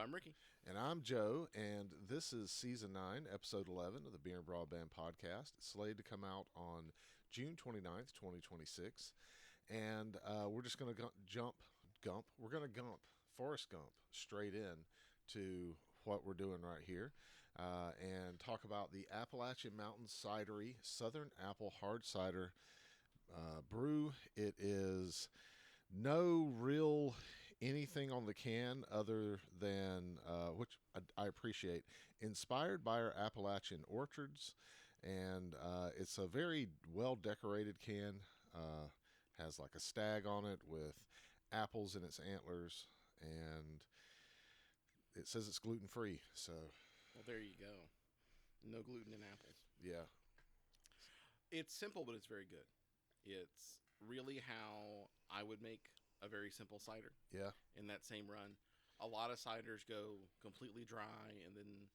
I'm Ricky. And I'm Joe, and this is Season 9, Episode 11 of the Beer and Broadband Podcast. It's slated to come out on June 29th, 2026. And we're just going to gump Forrest Gump straight in to what we're doing right here and talk about the Appalachian Mountain Cidery Southern Apple Hard Cider brew. It is no real anything on the can other than, which I appreciate, inspired by our Appalachian orchards. And it's a very well-decorated can. Has like a stag on it with apples in its antlers. And it says it's gluten-free. So, Well, there you go. No gluten in apples. yeah. It's simple, but it's very good. It's really how I would make a very simple cider. Yeah. In that same run. A lot of ciders go completely dry and then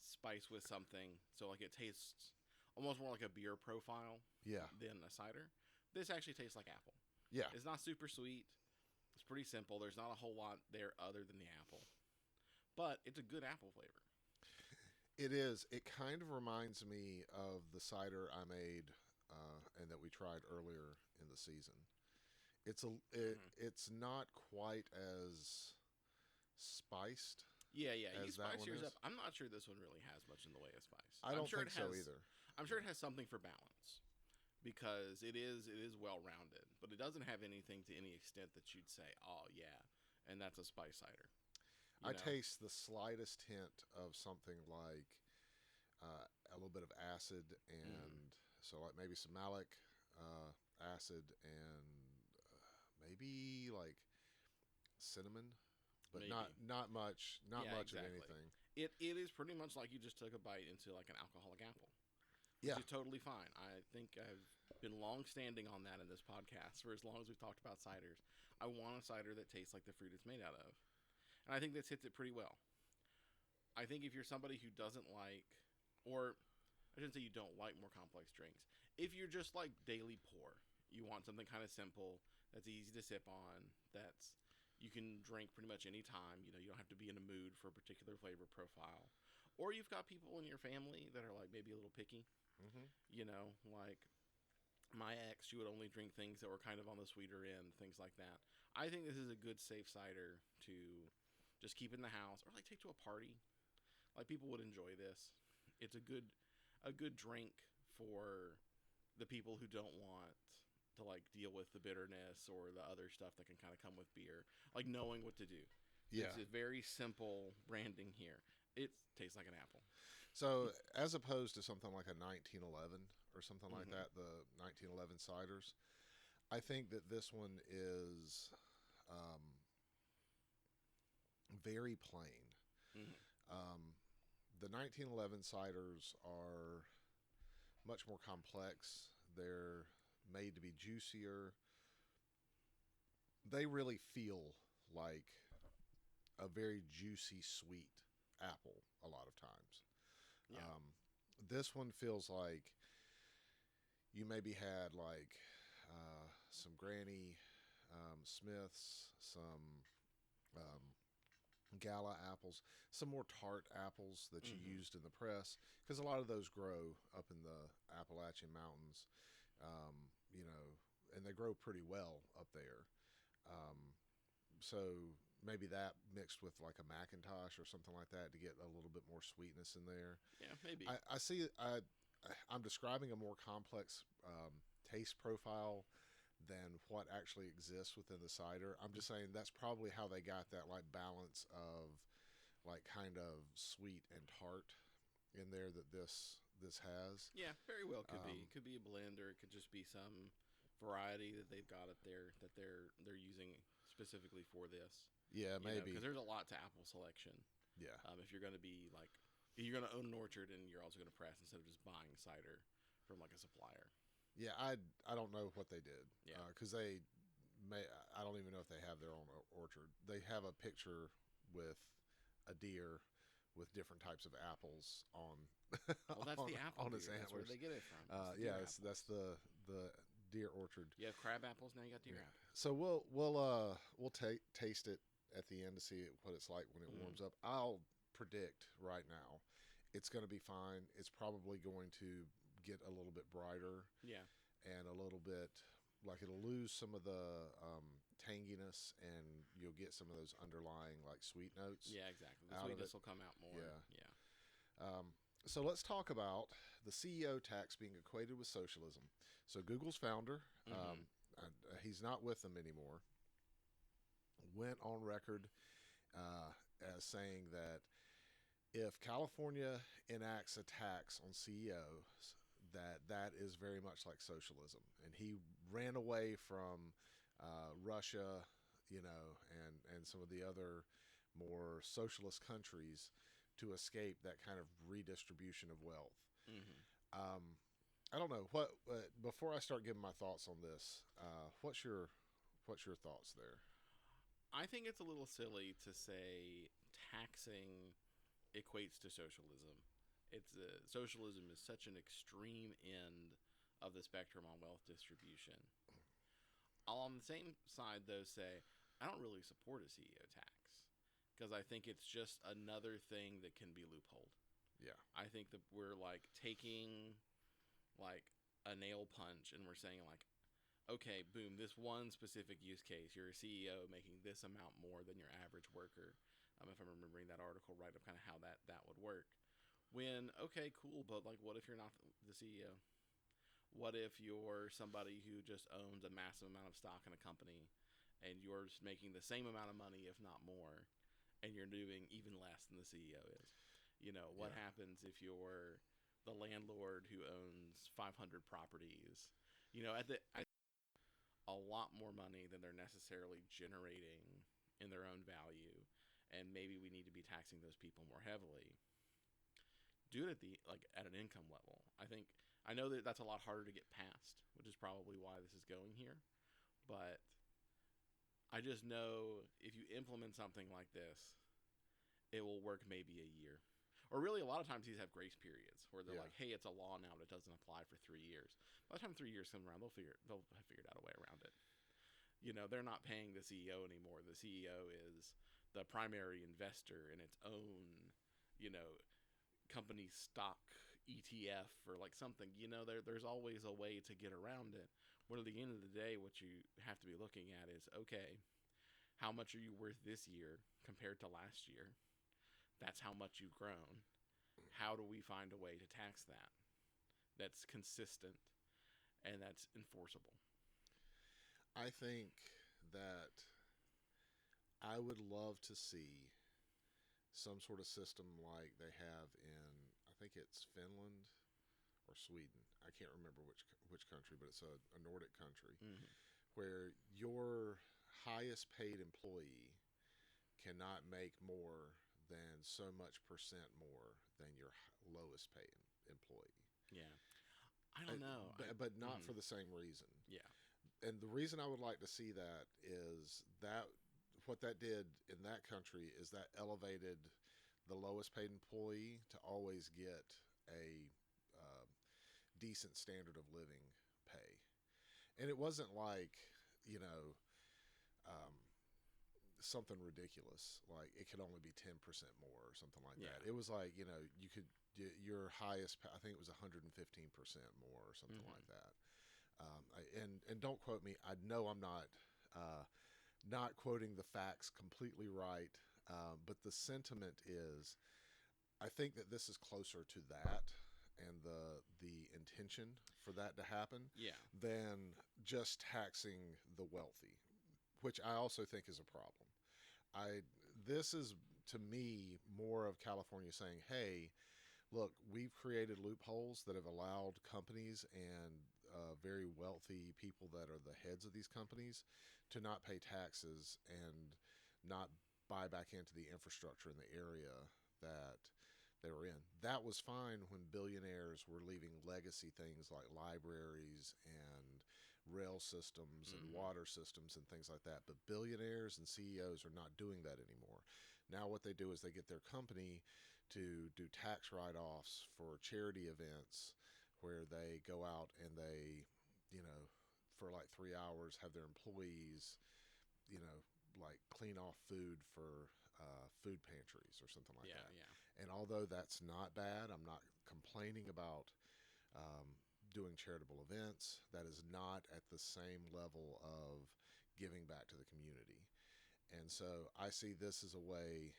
spice with something. So like it tastes almost more like a beer profile Yeah. than a cider. This actually tastes like apple. Yeah. It's not super sweet. It's pretty simple. There's not a whole lot there other than the apple. But it's a good apple flavor. It is. It kind of reminds me of the cider I made and that we tried earlier in the season. It's not quite as spiced. Yeah. As You that spice one yours is. up. I'm not sure this one really has much in the way of spice. I don't think so either. I'm sure it has something for balance because it is well rounded, but it doesn't have anything to any extent that you'd say, oh yeah, and that's a spice cider. I taste the slightest hint of something like a little bit of acid and so like maybe some malic acid and maybe like cinnamon, but Maybe. not much Exactly. of anything. It is pretty much like you just took a bite into like an alcoholic apple. Yeah. Which is totally fine. I think I've been long standing on that in this podcast for as long as we've talked about ciders. I want a cider that tastes like the fruit it's made out of. And I think this hits it pretty well. I think if you're somebody who doesn't like, or I shouldn't say you don't like more complex drinks. If you're just like daily poor, you want something kind of simple that's easy to sip on, that's you can drink pretty much any time. You don't have to be in a mood for a particular flavor profile. Or you've got people in your family that are like maybe a little picky. Like my ex, she would only drink things that were kind of on the sweeter end, things like that. I think this is a good safe cider to just keep in the house or like take to a party. Like people would enjoy this. It's a good drink for the people who don't want to like deal with the bitterness or the other stuff that can kind of come with beer. Like knowing what to do. Yeah. It's a very simple branding here. It tastes like an apple. So as opposed to something like a 1911 or something like that, the 1911 ciders, I think that this one is very plain. The 1911 ciders are much more complex. They're made to be juicier. They really feel like a very juicy, sweet apple a lot of times. Yeah. This one feels like you maybe had like some Granny Smiths, some Gala apples, some more tart apples that you used in the press, because a lot of those grow up in the Appalachian Mountains, and they grow pretty well up there. So maybe that mixed with like a Macintosh or something like that to get a little bit more sweetness in there. Yeah, maybe. I see. I'm describing a more complex taste profile than what actually exists within the cider. I'm just saying that's probably how they got that like balance of like kind of sweet and tart in there that this has. Yeah, very well could be. It could be a blend, or it could just be some variety that they've got up there that they're using specifically for this. Yeah, maybe Because there's a lot to apple selection. Yeah. If you're going to be like, if you're going to own an orchard and you're also going to press instead of just buying cider from like a supplier. Yeah, I don't know what they did. Yeah. Because I don't even know if they have their own orchard. They have a picture with a deer with different types of apples on. Well, that's the apple on deer. its That's where antlers. they get it from. That's the deer orchard. You have crab apples, now you got deer apples. So we'll taste it at the end to see what it's like when it Mm. warms up. I'll predict right now it's going to be fine. It's probably going to get a little bit brighter Yeah. and a little bit like it'll lose some of the tanginess, and you'll get some of those underlying like sweet notes Yeah, exactly. The out of it. sweetness will come out more. Yeah. Yeah. So let's talk about the CEO tax being equated with socialism. So Google's founder, Mm-hmm. he's not with them anymore, went on record uh, as saying that if California enacts a tax on CEOs, that is very much like socialism, and he ran away from Russia, and some of the other more socialist countries to escape that kind of redistribution of wealth. Mm-hmm. Um, I don't know what. Before I start giving my thoughts on this, what's your thoughts there? I think it's a little silly to say taxing equates to socialism. Socialism is such an extreme end of the spectrum on wealth distribution. I'll on the same side though say I don't really support a CEO tax because I think it's just another thing that can be loopholed. Yeah, I think that we're like taking like a nail punch and we're saying like okay, boom, this one specific use case, you're a CEO making this amount more than your average worker. If I'm remembering that article right, of kind of how that would work. When okay, cool, but like, what if you're not the CEO? What if you're somebody who just owns a massive amount of stock in a company, and you're just making the same amount of money, if not more, and you're doing even less than the CEO is? What yeah, happens if you're the landlord who owns 500 properties? At a lot more money than they're necessarily generating in their own value, and maybe we need to be taxing those people more heavily. Do it at the like at an income level. I know that that's a lot harder to get past, which is probably why this is going here. But I just know if you implement something like this, it will work maybe a year. Or really, a lot of times these have grace periods where they're yeah, like, "Hey, it's a law now, but it doesn't apply for 3 years." By the time 3 years comes around, they'll have figured out a way around it. They're not paying the CEO anymore. The CEO is the primary investor in its own, you know, company stock ETF or like something. There's always a way to get around it. But at the end of the day, what you have to be looking at is okay, how much are you worth this year compared to last year? That's how much you've grown. How do we find a way to tax that? That's consistent and that's enforceable. I think that I would love to see some sort of system like they have in, I think it's Finland or Sweden. I can't remember which country, but it's a Nordic country Mm-hmm. where your highest paid employee cannot make more than so much percent more than your lowest paid employee. Yeah, I don't know. But not Mm-hmm. for the same reason. Yeah. And the reason I would like to see that is that what that did in that country is that elevated the lowest paid employee to always get a uh, decent standard of living pay. And it wasn't like, you know, um, something ridiculous, like it could only be 10% more or something like Yeah. that. It was like, you could, your highest, I think it was 115% more or something Mm-hmm. like that. And don't quote me. I know I'm uh, not quoting the facts completely right, but the sentiment is I think that this is closer to that and the intention for that to happen Yeah. than just taxing the wealthy, which I also think is a problem. I This is to me more of California saying, "Hey, look, we've created loopholes that have allowed companies and very wealthy people that are the heads of these companies to not pay taxes and not buy back into the infrastructure in the area that they were in. That was fine when billionaires were leaving legacy things like libraries and rail systems and Mm-hmm. water systems and things like that. But billionaires and CEOs are not doing that anymore. Now, what they do is they get their company to do tax write offs for charity events where they go out and they, you know, for like 3 hours have their employees, you know, like clean off food for food pantries or something like Yeah, that. yeah. And although that's not bad, I'm not complaining about um, doing charitable events. That is not at the same level of giving back to the community. And so I see this as a way,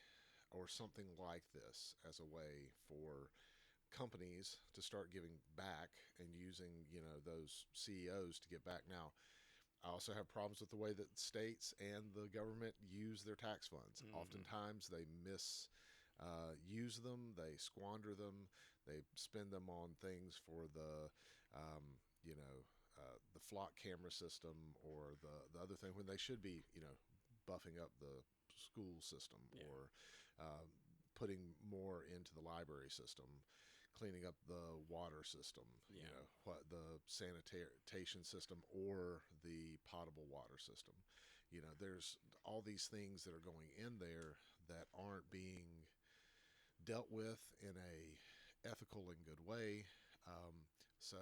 or something like this as a way for companies to start giving back and using, those CEOs to give back. Now, I also have problems with the way that states and the government use their tax funds. Mm-hmm. Oftentimes, they use them, they squander them, they spend them on things for um, you know, the flock camera system or the other thing when they should be, buffing up the school system Yeah. or putting more into the library system, cleaning up the water system, Yeah. what the sanitation system or the potable water system. There's all these things that are going in there that aren't being dealt with in a ethical and good way. So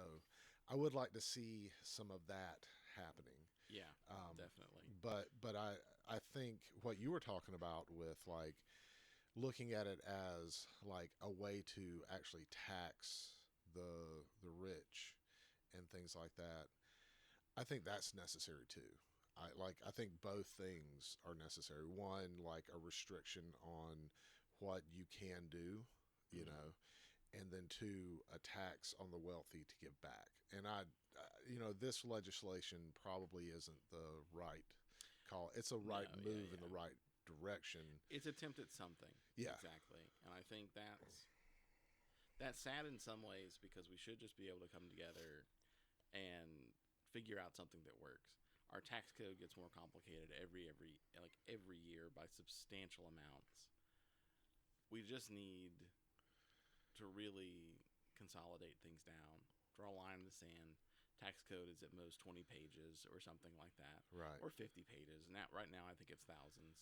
I would like to see some of that happening. Yeah, Um, definitely. but I think what you were talking about with like looking at it as like a way to actually tax the rich and things like that, I think that's necessary too. I think both things are necessary. One, like a restriction on what you can do, you Mm-hmm. know, and then two, a tax on the wealthy to give back. And this legislation probably isn't the right call. It's a No, right yeah, move in the yeah. right direction. It's attempt at something. Yeah, Exactly. And I think that's sad in some ways because we should just be able to come together and figure out something that works. Our tax code gets more complicated every year by substantial amounts. We just need to really consolidate things down, draw a line in the sand. Tax code is at most 20 pages or something like that, right. or 50 pages. And that right now I think it's thousands.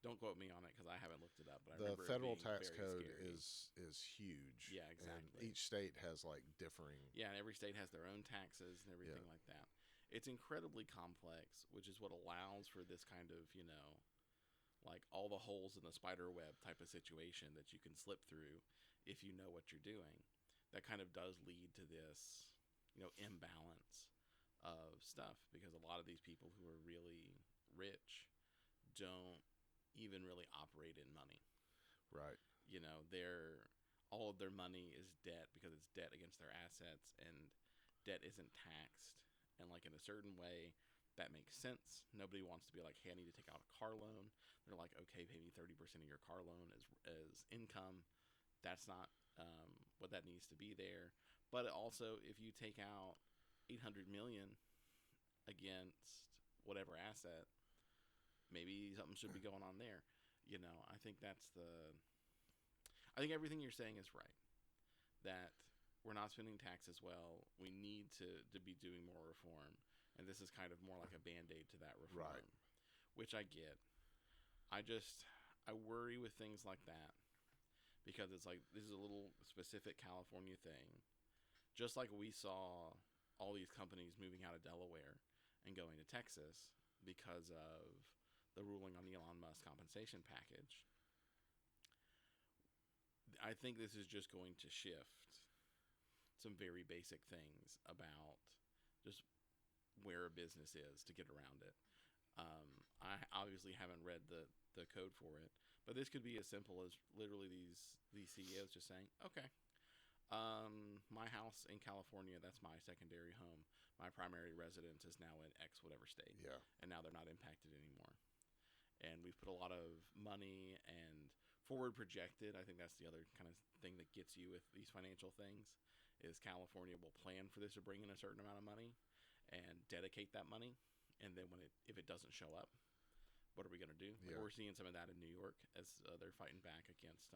Don't quote me on it because I haven't looked it up, but I The remember it federal being tax very code scary. is huge. Yeah, And exactly. each state has like differing. Yeah, and every state has their own taxes and everything Yeah. like that. It's incredibly complex, which is what allows for this kind of, like all the holes in the spider web type of situation that you can slip through if you know what you're doing. That kind of does lead to this, imbalance of stuff because a lot of these people who are really rich don't even really operate in money. Right. They're all of their money is debt because it's debt against their assets, and debt isn't taxed. And like in a certain way, that makes sense. Nobody wants to be like, hey, I need to take out a car loan. They're like, okay, pay me 30% of your car loan as income. That's not what that needs to be there. But also, if you take out 800 million against whatever asset, maybe something should be going on there. I think I think everything you're saying is right. That we're not spending taxes well. We need to be doing more reform, and this is kind of more like a band-aid to that reform, Right. which I get. I worry with things like that because it's like this is a little specific California thing. Just like we saw all these companies moving out of Delaware and going to Texas because of the ruling on the Elon Musk compensation package. I think this is just going to shift some very basic things about just where a business is to get around it. I obviously haven't read the code for it, but this could be as simple as literally these CEOs just saying, okay, my house in California, that's my secondary home. My primary residence is now in X whatever state, Yeah. and now they're not impacted anymore. And we've put a lot of money and forward projected. I think that's the other kind of thing that gets you with these financial things is California will plan for this to bring in a certain amount of money and dedicate that money, and then if it doesn't show up, what are we going to do? Like Yeah. we're seeing some of that in New York as they're fighting back against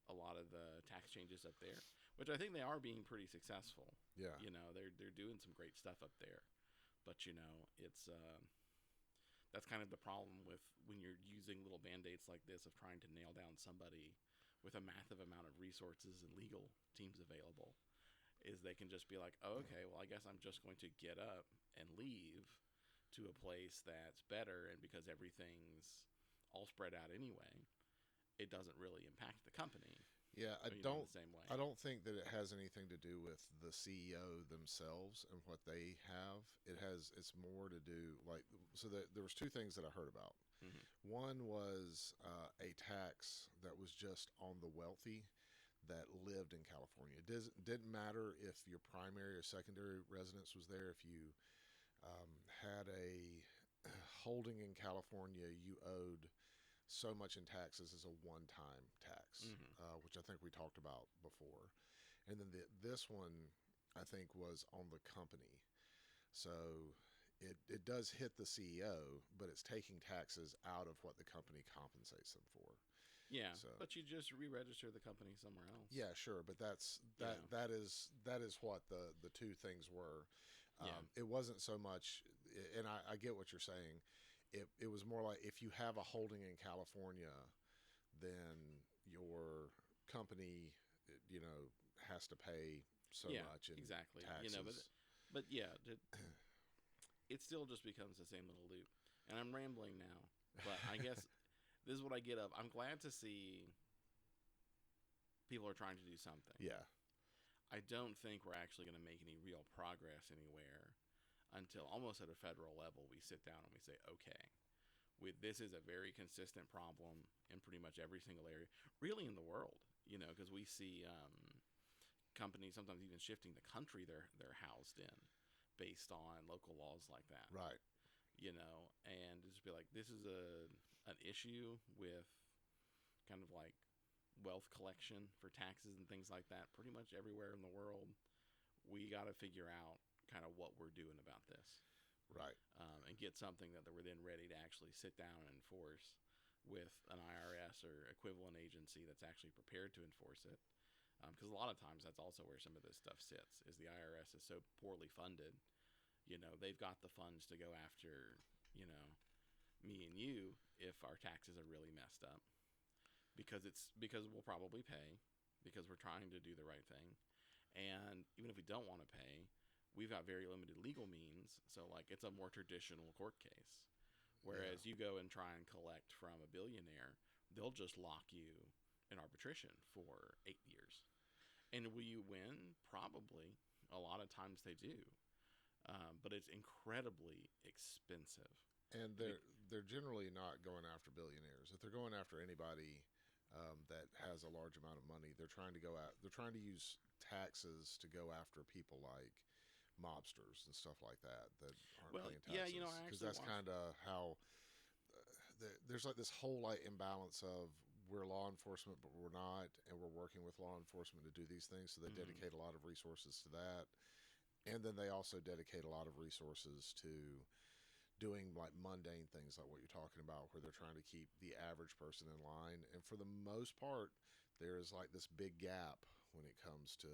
a lot of the tax changes up there, which I think they are being pretty successful. Yeah. They're doing some great stuff up there, but it's that's kind of the problem with when you're using little band-aids like this of trying to nail down somebody with a massive amount of resources and legal teams available is they can just be like, oh, okay, well, I guess I'm just going to get up and leave to a place that's better, and because everything's all spread out anyway, it doesn't really impact the company. Yeah, In the same way. I don't think that it has anything to do with the CEO themselves and what they have. It's more to do like so that there was two things that I heard about. Hmm. One was a tax that was just on the wealthy that lived in California. Didn't matter if your primary or secondary residence was there. If you had a holding in California, you owed so much in taxes as a one-time tax, Hmm. which I think we talked about before. And then this one, I think, was on the company. So it does hit the CEO, but it's taking taxes out of what the company compensates them for. Yeah, So but you just re-register the company somewhere else. yeah, sure, but that's You know. that is what the two things were. Yeah. It wasn't so much, and I get what you're saying. It was more like if you have a holding in California, then your company, has to pay so Yeah, much in exactly. taxes. But yeah, it still just becomes the same little loop. And I'm rambling now, but I guess this is what I get up. I'm glad to see people are trying to do something. Yeah, I don't think we're actually going to make any real progress anywhere until almost at a federal level we sit down and we say, okay, this is a very consistent problem in pretty much every single area, really in the world, because we see companies sometimes even shifting the country they're housed in based on local laws like that. right. And just be like, this is an issue with kind of like wealth collection for taxes and things like that pretty much everywhere in the world. We got to figure out kind of what we're doing about this, Right. and get something that we're then ready to actually sit down and enforce with an IRS or equivalent agency that's actually prepared to enforce it. Because a lot of times that's also where some of this stuff sits, is the IRS is so poorly funded. They've got the funds to go after, me and you if our taxes are really messed up. Because we'll probably pay, because we're trying to do the right thing. And even if we don't want to pay, we've got very limited legal means. So like it's a more traditional court case. Whereas you go and try and collect from a billionaire, they'll just lock you in arbitration for 8 years. And will you win? Probably. A lot of times they do. But it's incredibly expensive. And they're generally not going after billionaires. If they're going after anybody that has a large amount of money, they're trying to go out. They're trying to use taxes to go after people like mobsters and stuff like that aren't paying taxes. Yeah, because that's kind of how there's like this whole like imbalance of we're law enforcement but we're not, and we're working with law enforcement to do these things. So they dedicate a lot of resources to that, and then they also dedicate a lot of resources to doing like mundane things like what you're talking about, where they're trying to keep the average person in line. And for the most part, there's like this big gap when it comes to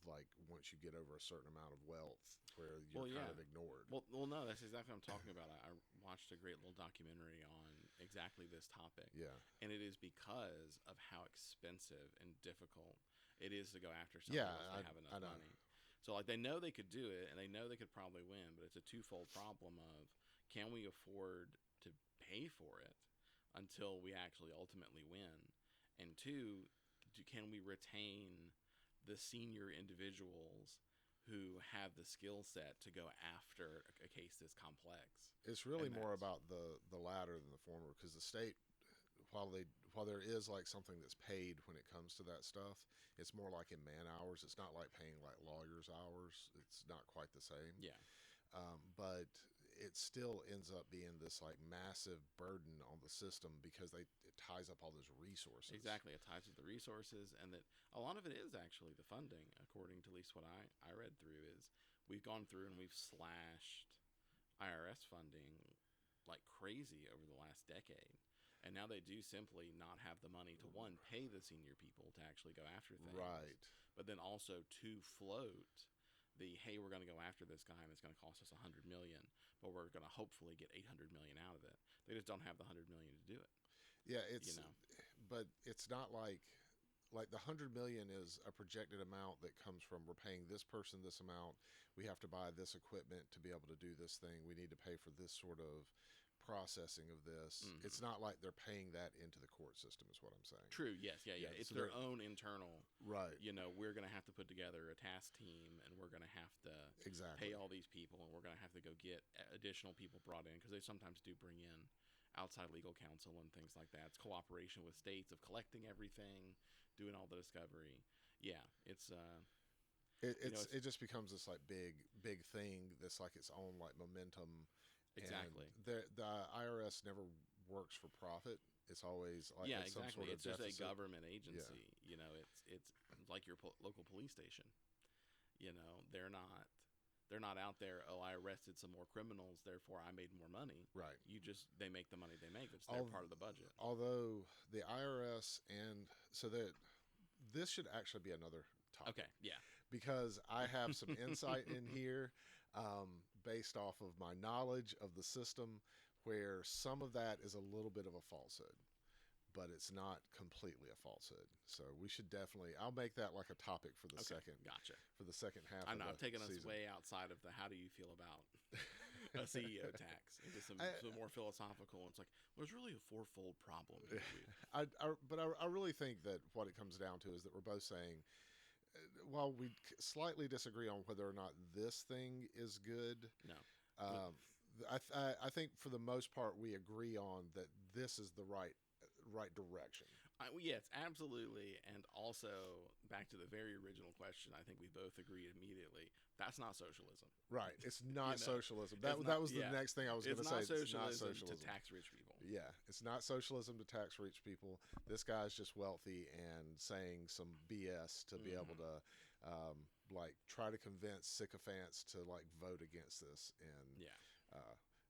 like once you get over a certain amount of wealth where you're kind of ignored. Well, no, that's exactly what I'm talking about. I watched a great little documentary on exactly this topic. Yeah. And it is because of how expensive and difficult it is to go after someone if they have enough money. So like they know they could do it and they know they could probably win, but it's a twofold problem of, can we afford to pay for it until we actually ultimately win? And two, can we retain the senior individuals who have the skill set to go after a case this complex? It's really more about the latter than the former, because the state, while there is like something that's paid when it comes to that stuff, it's more like in man hours. It's not like paying like lawyers' hours. It's not quite the same. Yeah. But it still ends up being this like massive burden on the system because it ties up all those resources. Exactly. It ties with the resources, and that a lot of it is actually the funding, according to at least what I read through, is we've gone through and we've slashed IRS funding like crazy over the last decade. And now they do simply not have the money to, one, pay the senior people to actually go after things. Right. But then also to float hey, we're going to go after this guy and it's going to cost us $100 million, but we're going to hopefully get $800 million out of it. They just don't have the $100 million to do it. Yeah, but it's not like like the 100 million is a projected amount that comes from we're paying this person this amount. We have to buy this equipment to be able to do this thing. We need to pay for this sort of processing of this. Mm-hmm. It's not like they're paying that into the court system, is what I'm saying. True. Yes. Yeah. Yeah. It's so their own internal. Right. We're going to have to put together a task team, and we're going to have to Exactly. pay all these people, and we're going to have to go get additional people brought in because they sometimes do bring in outside legal counsel and things like that. It's cooperation with states of collecting everything, doing all the discovery. Yeah, it's it just becomes this like big thing that's like its own like momentum. Exactly. And the IRS never works for profit. It's always like exactly. some sort of it's just deficit. a government agency. Yeah. It's like your local police station. They're not out there. Oh, I arrested some more criminals, therefore I made more money. Right. They make the money they make. It's their part of the budget. Although the IRS this should actually be another topic. Okay. Yeah. Because I have some insight in here based off of my knowledge of the system where some of that is a little bit of a falsehood, but it's not completely a falsehood. So we should I'll make that like a topic for the second half. I know, I've taken us season. way outside of the how do you feel about a CEO tax into some more philosophical. It's like, there's really a fourfold problem. But I really think that what it comes down to is that we're both saying, while we slightly disagree on whether or not this thing is good, no. I think for the most part we agree on that this is the right direction. Yes, absolutely. And also, back to the very original question, I think we both agreed immediately. That's not socialism. Right. It's not socialism. That was the next thing I was going to say. It's not socialism to tax rich people. Yeah. It's not socialism to tax rich people. This guy's just wealthy and saying some BS to be able to try to convince sycophants to vote against this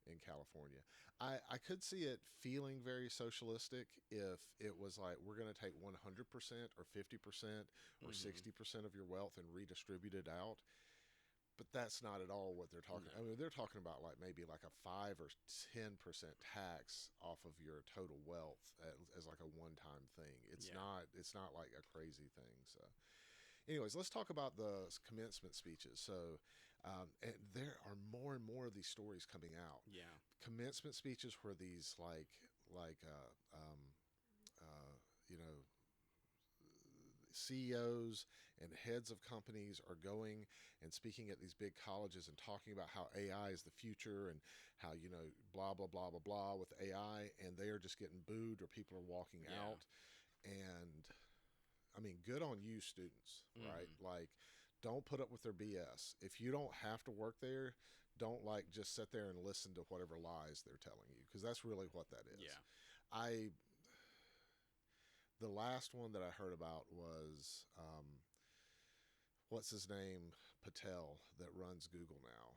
in California. I could see it feeling very socialistic if it was like, we're going to take 100% or 50% or 60% of your wealth and redistribute it out. But that's not at all what they're talking about. I mean, they're talking about maybe a 5 or 10% tax off of your total wealth as like a one-time thing. It's not like a crazy thing. So anyways, let's talk about the commencement speeches. So and there are more and more of these stories coming out. Yeah. Commencement speeches where these CEOs and heads of companies are going and speaking at these big colleges and talking about how AI is the future and how, blah, blah, blah, blah, blah with AI, and they are just getting booed or people are walking out. And I mean, good on you, students, right? Don't put up with their BS. If you don't have to work there, don't just sit there and listen to whatever lies they're telling you, because that's really what that is. Yeah. The last one that I heard about was what's his name, Patel, that runs Google now.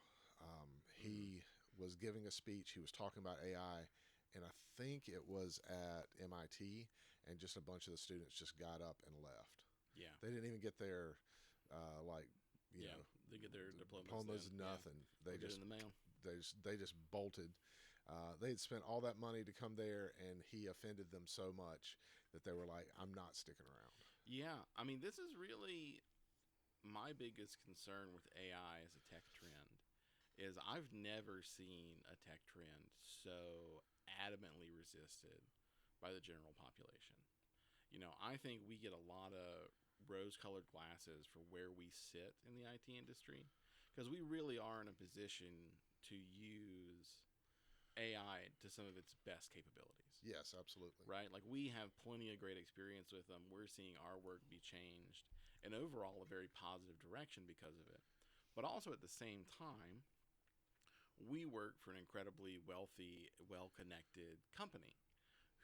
He was giving a speech. He was talking about AI, and I think it was at MIT, and just a bunch of the students just got up and left. Yeah. They didn't even get their they get their diplomas, nothing. They just in the mail. They just bolted. They had spent all that money to come there, and he offended them so much that they were like, "I'm not sticking around." Yeah, I mean, this is really my biggest concern with AI as a tech trend. Is I've never seen a tech trend so adamantly resisted by the general population. I think we get a lot of rose-colored glasses for where we sit in the IT industry, because we really are in a position to use AI to some of its best capabilities. Yes, absolutely. Right? We have plenty of great experience with them. We're seeing our work be changed in overall a very positive direction because of it. But also at the same time, we work for an incredibly wealthy, well-connected company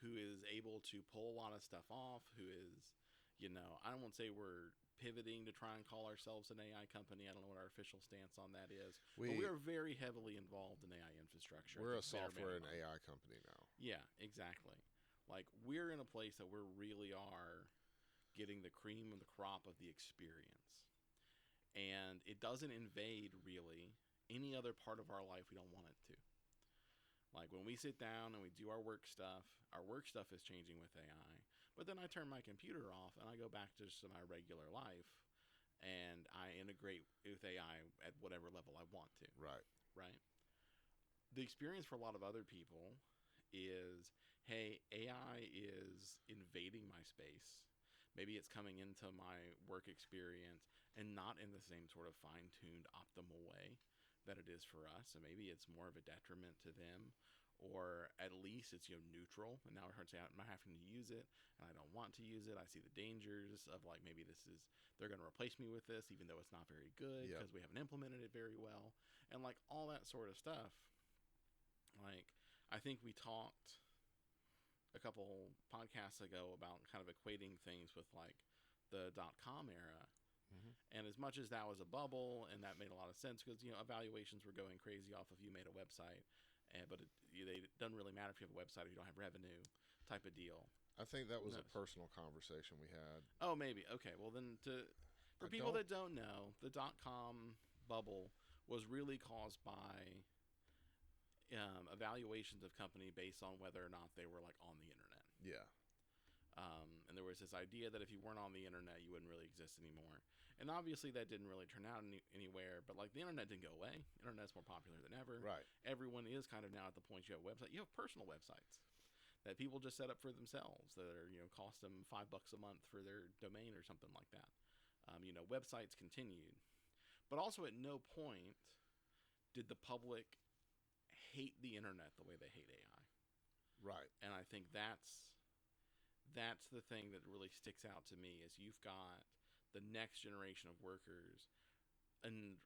who is able to pull a lot of stuff off, who is, I won't say we're pivoting to try and call ourselves an AI company. I don't know what our official stance on that is. But we are very heavily involved in AI infrastructure. We're a software and AI company now. Yeah, exactly. We're in a place that we really are getting the cream of the crop of the experience. And it doesn't invade, really, any other part of our life we don't want it to. When we sit down and we do our work stuff is changing with AI. But then I turn my computer off and I go back to just my regular life, and I integrate with AI at whatever level I want to. Right. Right. The experience for a lot of other people is, hey, AI is invading my space. Maybe it's coming into my work experience and not in the same sort of fine-tuned, optimal way that it is for us. And maybe it's more of a detriment to them, or at least it's neutral. And now we're saying I'm not having to use it, and I don't want to use it. I see the dangers of like maybe they're going to replace me with this, even though it's not very good because we haven't implemented it very well, and like all that sort of stuff. Like, I think we talked a couple podcasts ago about kind of equating things with like the .com era. Mm-hmm. And as much as that was a bubble, and that made a lot of sense because evaluations were going crazy off of you made a website, but it doesn't really matter if you have a website if you don't have revenue, type of deal. I think that was a personal conversation we had. Oh, maybe. Okay, well then for people that don't know, the .com bubble was really caused by evaluations of company based on whether or not they were like on the internet. Yeah. And there was this idea that if you weren't on the internet, you wouldn't really exist anymore. And obviously that didn't really turn out anywhere, but like the internet didn't go away. Internet's more popular than ever. Right. Everyone is kind of now at the point you have a website. You have personal websites that people just set up for themselves that are, cost them $5 a month for their domain or something like that. Websites continued, but also at no point did the public hate the internet the way they hate AI. Right. And I think that's the thing that really sticks out to me is you've got the next generation of workers, and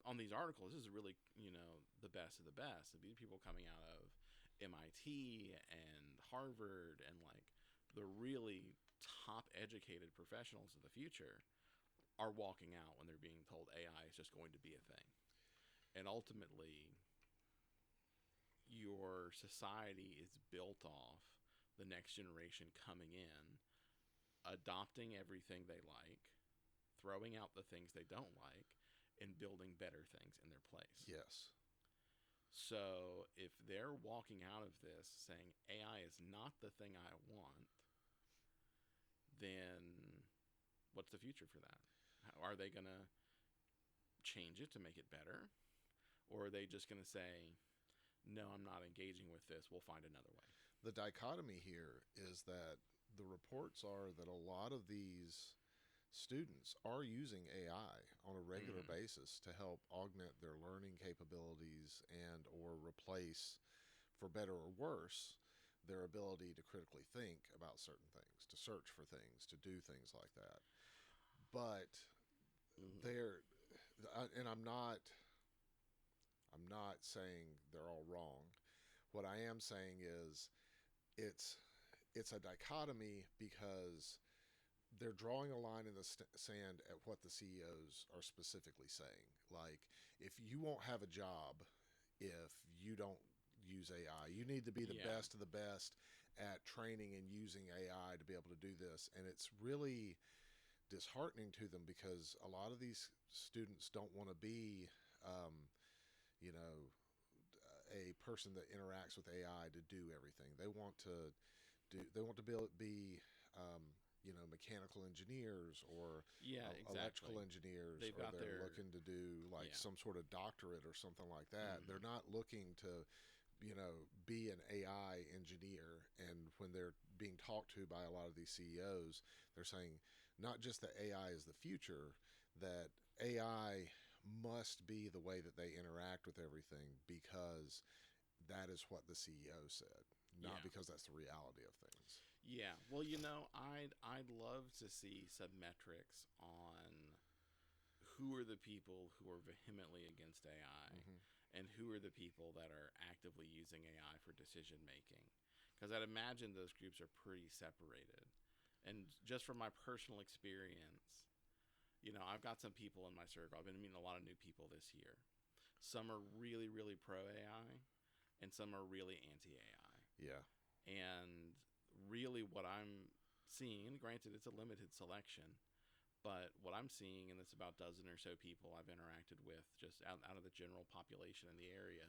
on these articles, this is really the best of the best. These people coming out of MIT and Harvard and like the really top educated professionals of the future are walking out when they're being told AI is just going to be a thing. And ultimately, your society is built off the next generation coming in, adopting everything they like, throwing out the things they don't like, and building better things in their place. Yes. So if they're walking out of this saying AI is not the thing I want, then what's the future for that? Are they going to change it to make it better? Or are they just going to say, no, I'm not engaging with this, we'll find another way? The dichotomy here is that the reports are that a lot of these students are using AI on a regular basis to help augment their learning capabilities and or replace, for better or worse, their ability to critically think about certain things, to search for things, to do things like that. But I'm not saying they're all wrong. What I am saying is it's a dichotomy because they're drawing a line in the sand at what the CEOs are specifically saying. Like, if you won't have a job if you don't use AI, you need to be the best of the best at training and using AI to be able to do this. And it's really disheartening to them because a lot of these students don't want to be, a person that interacts with AI to do everything. They want to be mechanical engineers or electrical engineers, or they're looking to do like some sort of doctorate or something like that. They're not looking to, be an AI engineer. And when they're being talked to by a lot of these CEOs, they're saying not just that AI is the future, that AI must be the way that they interact with everything because that is what the CEO said, not because that's the reality of things. Yeah, well, I'd love to see some metrics on who are the people who are vehemently against AI and who are the people that are actively using AI for decision making, because I'd imagine those groups are pretty separated. And just from my personal experience, I've got some people in my circle. I've been meeting a lot of new people this year. Some are really, really pro AI, and some are really anti AI. Yeah. And really what I'm seeing, granted it's a limited selection, but what I'm seeing in this about dozen or so people I've interacted with just out of the general population in the area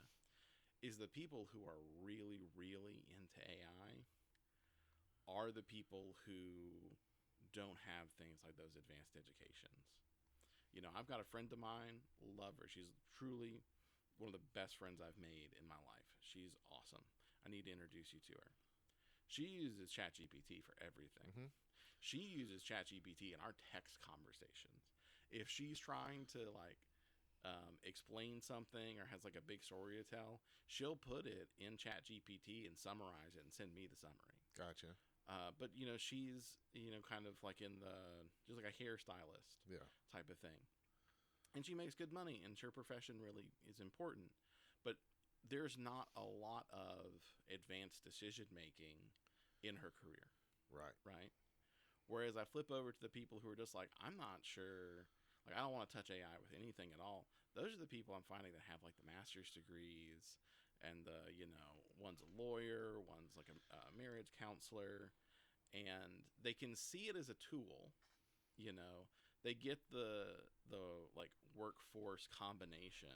is the people who are really, really into AI are the people who don't have things like those advanced educations. I've got a friend of mine, love her. She's truly one of the best friends I've made in my life. She's awesome. I need to introduce you to her. She uses ChatGPT for everything. Mm-hmm. She uses ChatGPT in our text conversations. If she's trying to explain something or has like a big story to tell, she'll put it in ChatGPT and summarize it and send me the summary. Gotcha. But she's kind of like in just like a hairstylist type of thing, and she makes good money, and her profession really is important. But there's not a lot of advanced decision making in her career. Right. Whereas I flip over to the people who are just like, I'm not sure, like I don't want to touch AI with anything at all. Those are the people I'm finding that have like the master's degrees, and one's a lawyer, one's like a marriage counselor, and they can see it as a tool. They get the like workforce combination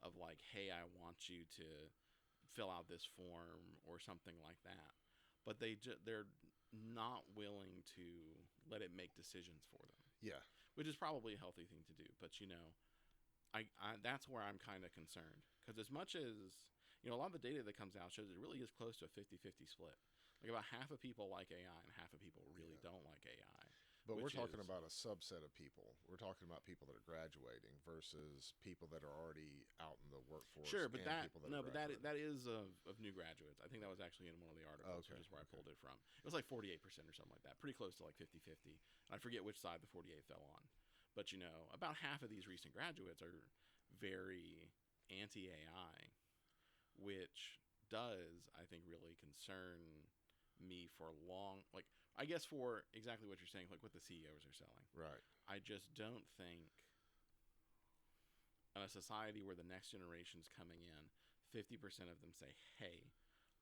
of like, hey, I want you to fill out this form or something like that, but they're not willing to let it make decisions for them. Yeah, which is probably a healthy thing to do. But I that's where I'm kind of concerned, because as much as a lot of the data that comes out shows it really is close to a 50-50 split. Like about half of people like AI and half of people really don't like AI. But we're talking about a subset of people. We're talking about people that are graduating versus people that are already out in the workforce. Sure, but that is of new graduates. I think that was actually in one of the articles, which is where I pulled it from. It was like 48% or something like that, pretty close to like 50-50. I forget which side the 48 fell on. But about half of these recent graduates are very anti-AI, which does, I think, really concern me for I guess for exactly what you're saying, like what the CEOs are selling. Right. I just don't think in a society where the next generation's coming in, 50% of them say, hey,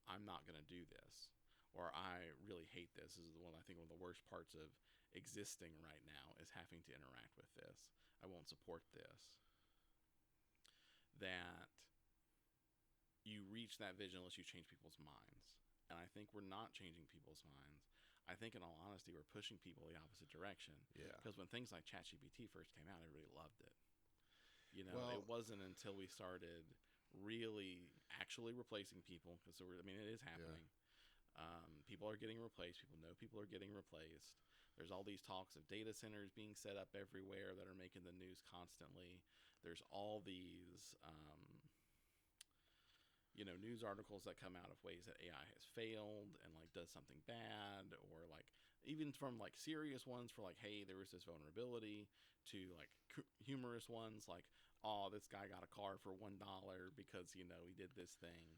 I'm not going to do this, or I really hate this. This is one of the worst parts of existing right now, is having to interact with this. I won't support this. That you reach that vision unless you change people's minds. And I think we're not changing people's minds. I think, in all honesty, we're pushing people the opposite direction. Yeah. Because when things like ChatGPT first came out, everybody loved it. It wasn't until we started really actually replacing people, because it is happening. Yeah. People are getting replaced. People know people are getting replaced. There's all these talks of data centers being set up everywhere that are making the news constantly. There's all these news articles that come out of ways that AI has failed and like does something bad, or like even from like serious ones for like, hey, there was this vulnerability, to like humorous ones like, oh, this guy got a car for $1 because he did this thing.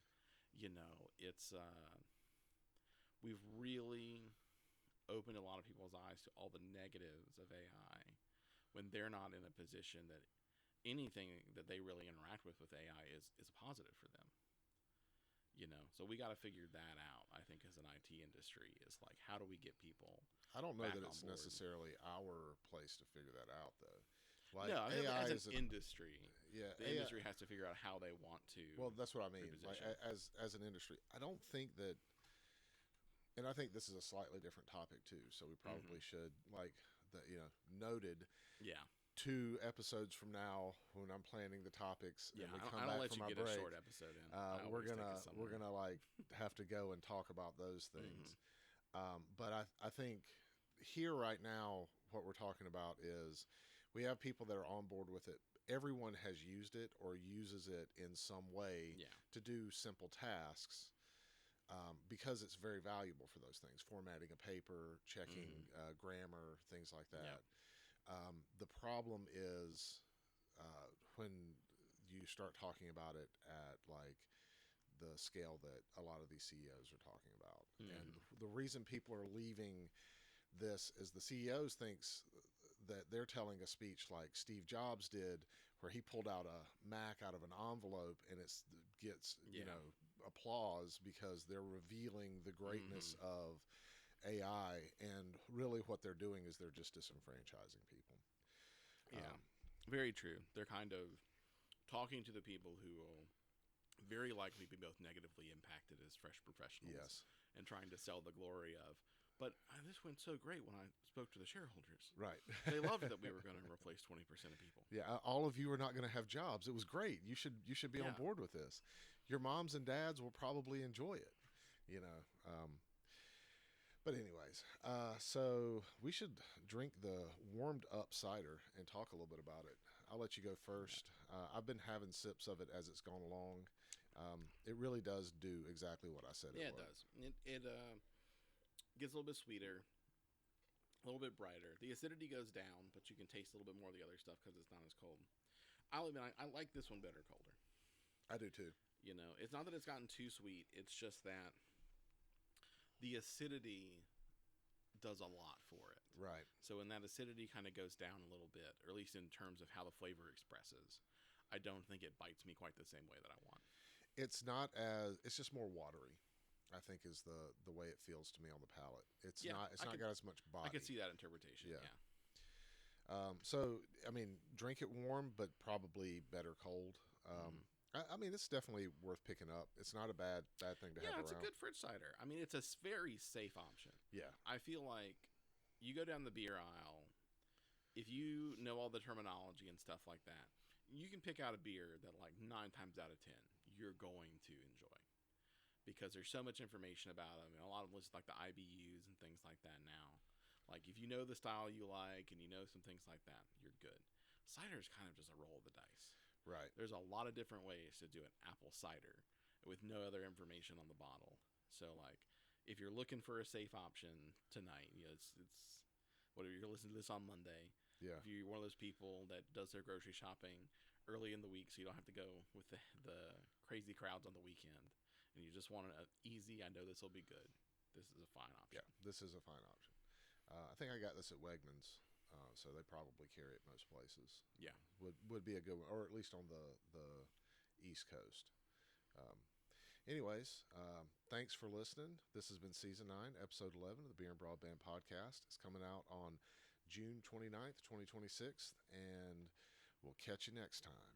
It's we've really opened a lot of people's eyes to all the negatives of AI when they're not in a position that anything that they really interact with AI is a positive for them. So we got to figure that out. I think as an IT industry, is like, how do we get people? I don't know that it's necessarily our place to figure that out, though. Like, no, AI as an industry, the industry has to figure out how they want to. Well, that's what I mean. Like, as an industry, I don't think that, and I think this is a slightly different topic too. So we probably should, like, noted. Yeah. 2 episodes from now, when I'm planning the topics, and we come I don't back let from you our get break, a short episode in. we're gonna like have to go and talk about those things. But I think here right now, what we're talking about is we have people that are on board with it. Everyone has used it or uses it in some way to do simple tasks. Because it's very valuable for those things, formatting a paper, checking grammar, things like that. Yep. The problem is when you start talking about it at like the scale that a lot of these CEOs are talking about. And the reason people are leaving this is the CEOs thinks that they're telling a speech like Steve Jobs did, where he pulled out a Mac out of an envelope and it gets applause because they're revealing the greatness of AI, and really what they're doing is they're just disenfranchising people. Very true. They're kind of talking to the people who will very likely be both negatively impacted as fresh professionals, and trying to sell the glory of, But this went so great when I spoke to the shareholders. Right. They loved that we were going to replace 20% of people. Yeah, all of you are not going to have jobs. It was great. You should be on Yeah. board with this. Your moms and dads will probably enjoy it. You know. But anyways, so we should drink the warmed up cider and talk a little bit about it. I'll let you go first. I've been having sips of it as it's gone along. It really does do exactly what I said Yeah, it it would. does. It gets a little bit sweeter, a little bit brighter. The acidity goes down, but you can taste a little bit more of the other stuff because it's not as cold. I'll admit, I like this one better colder. I do too. You know, it's not that it's gotten too sweet. It's just that the acidity does a lot for it. Right. So when that acidity kind of goes down a little bit, or at least in terms of how the flavor expresses, I don't think it bites me quite the same way that I want. It's not as. It's just more watery. I think is the way it feels to me on the palate. It's Yeah, not. It's I not could- got as much body. I could see that interpretation. Yeah. Yeah. So I mean, drink it warm, but probably better cold. I mean, it's definitely worth picking up. It's not a bad thing to Yeah, have it's around. a good fridge cider. I mean, it's a very safe option. Yeah. I feel like you go down the beer aisle, if you know all the terminology and stuff like that, you can pick out a beer that like 9 times out of 10 you're going to enjoy because there's so much information about them. And a lot of them list like the IBUs and things like that now. Like if you know the style you like and you know some things like that, you're good. Cider is kind of just a roll of the dice. Right. There's a lot of different ways to do an apple cider with no other information on the bottle. So like if you're looking for a safe option tonight, you know, it's whatever you're listening to this on Monday. Yeah. If you're one of those people that does their grocery shopping early in the week so you don't have to go with the crazy crowds on the weekend and you just want an easy, I know this will be good, this is a fine option. Yeah. This is a fine option. I think I got this at Wegmans, so they probably carry it most places. Yeah. Would be a good one, or at least on the East Coast. Um, anyways, thanks for listening. This has been Season 9, Episode 11 of the Beer and Broadband Podcast. It's coming out on June 29th, 2026, and we'll catch you next time.